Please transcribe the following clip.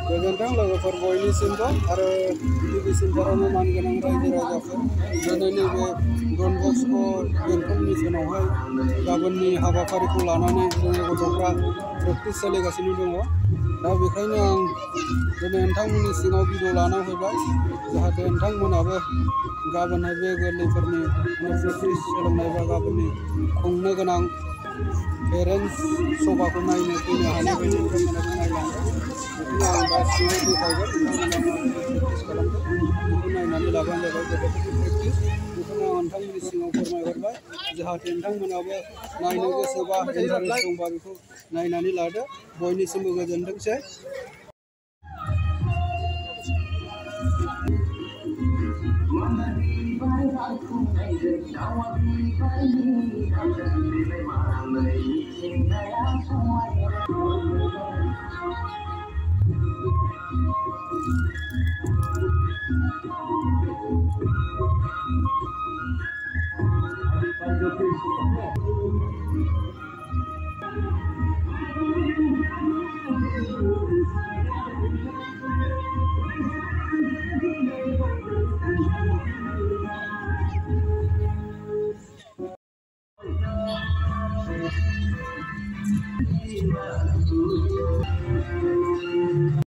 गोजोन्थों लोगोफोर बयनिसिमबो आरो गिबिसिनथारावनो मानगोनां रायजो राजाफोर दिनै नैबे डन बस्क' बेंटल मिसनावहाय गाबोननि हाबाफारिखौ लानानै जोंनि गथ'फ्रा प्रेक्टिस सोलिगासिनो दङ। दा बेखायनो आं दिनै नोंथांमोननि सिगाङाव भिडिअ लाना फैबाय जाहाथे नोंथांमोनाबो गाबोनहाय बे गोरलैफोरनि प्रेक्टिस सोलोंनाय बा गाबोननि खुंनो गोनां पेरेन्टस सभाखौ नायनो फैनो हानाय बायदि नोंथांमोनाबो नायलांदों। बेखौनो आं दा सिङाव फैखागोन नोंथांमोना माबायदि प्रेक्टिस खालामदों बेखौ नायनानै लाबानो जाबाय गथ'फोरनि प्रेक्टिस। बेखौनो आं नोंथांमोननि सिगाङाव फोरमायहरबाय जाहाथे नोंथांमोनाबो नायनो गोसोबा इन्टारेस्ट दंबा बेखौ नायनानै लादो। बयनिसिमबो गोजोनथोंसै।